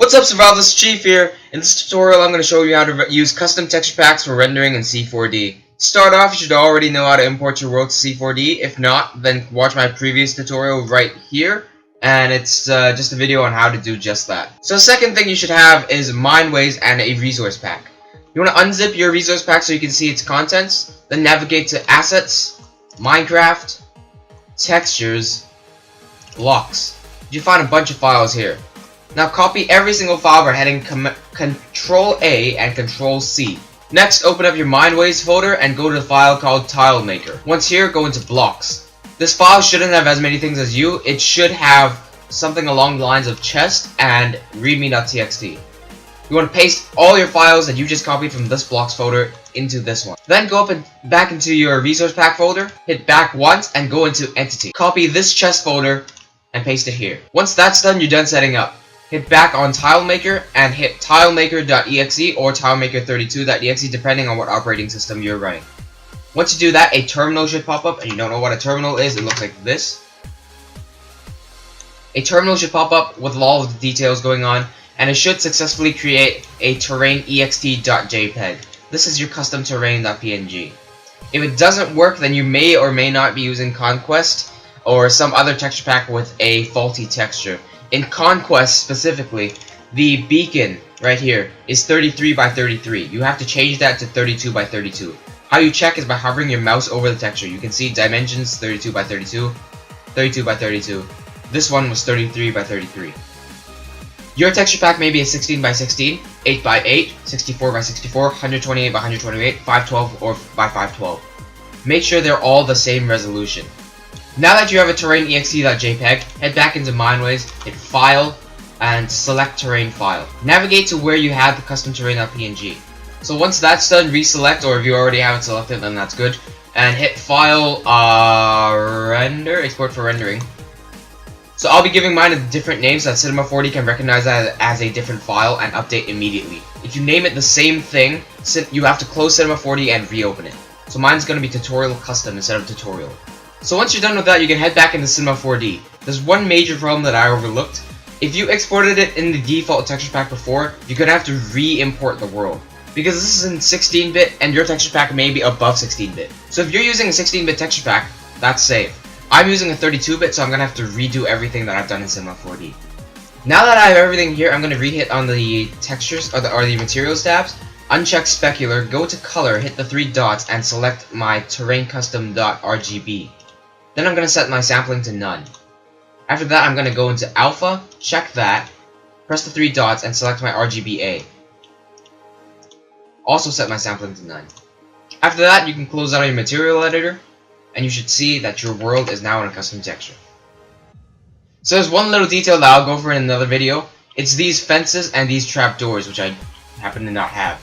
What's up, Survivalists? Chief here. In this tutorial, I'm going to show you how to use custom texture packs for rendering in C4D. To start off, you should already know how to import your world to C4D. If not, then watch my previous tutorial right here, and it's just a video on how to do just that. So the second thing you should have is Mineways and a resource pack. You want to unzip your resource pack so you can see its contents, then navigate to Assets, Minecraft, Textures, Blocks. You find a bunch of files here. Now copy every single file by hitting Control A and Control C. Next, open up your Mineways folder and go to the file called TileMaker. Once here, go into Blocks. This file shouldn't have as many things as you. It should have something along the lines of chest and readme.txt. You want to paste all your files that you just copied from this Blocks folder into this one. Then go up and back into your resource pack folder, hit back once, and go into Entity. Copy this chest folder and paste it here. Once that's done, you're done setting up. Hit back on TileMaker and hit tilemaker.exe or tilemaker32.exe depending on what operating system you're running. Once you do that, a terminal should pop up, and you don't know what a terminal is, it looks like this. A terminal should pop up with all of the details going on, and it should successfully create a terrain.ext.jpg. This is your custom terrain.png. If it doesn't work, then you may or may not be using Conquest or some other texture pack with a faulty texture. In Conquest specifically, the beacon right here is 33 by 33. You have to change that to 32 by 32. How you check is by hovering your mouse over the texture. You can see dimensions 32 by 32, 32 by 32. This one was 33 by 33. Your texture pack may be a 16 by 16, 8 by 8, 64 by 64, 128 by 128, 512 or by 512. Make sure they're all the same resolution. Now that you have a terrain.exe.jpg, head back into Mineways, hit File, and select Terrain File. Navigate to where you have the custom terrain.png. So once that's done, reselect, or if you already have it selected, then that's good. And hit File, Render, Export for rendering. So I'll be giving mine a different name so that Cinema 4D can recognize that as a different file and update immediately. If you name it the same thing, you have to close Cinema 4D and reopen it. So mine's going to be Tutorial Custom instead of Tutorial. So once you're done with that, you can head back into Cinema 4D. There's one major problem that I overlooked. If you exported it in the default texture pack before, you're going to have to re-import the world. Because this is in 16-bit and your texture pack may be above 16-bit. So if you're using a 16-bit texture pack, that's safe. I'm using a 32-bit, so I'm going to have to redo everything that I've done in Cinema 4D. Now that I have everything here, I'm going to re-hit on the textures or the materials tabs. Uncheck specular, go to color, hit the 3 dots, and select my terraincustom.rgb. Then I'm going to set my sampling to none. After that, I'm going to go into alpha, check that, press the 3 dots, and select my RGBA. Also set my sampling to none. After that, you can close out your material editor, and you should see that your world is now in a custom texture. So there's one little detail that I'll go over in another video. It's these fences and these trapdoors, which I happen to not have.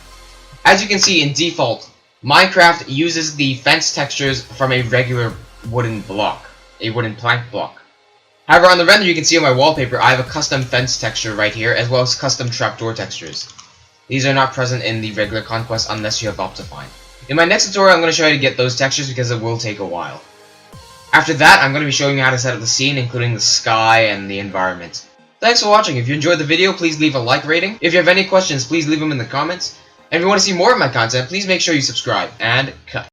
As you can see in default, Minecraft uses the fence textures from a regular wooden block, a wooden plank block. However, on the render you can see on my wallpaper I have a custom fence texture right here, as well as custom trapdoor textures. These are not present in the regular Conquest unless you have Optifine. In my next tutorial I'm going to show you how to get those textures because it will take a while. After that, I'm going to be showing you how to set up the scene, including the sky and the environment. Thanks for watching. If you enjoyed the video, please leave a like rating. If you have any questions, please leave them in the comments. And if you want to see more of my content, please make sure you subscribe, and cut.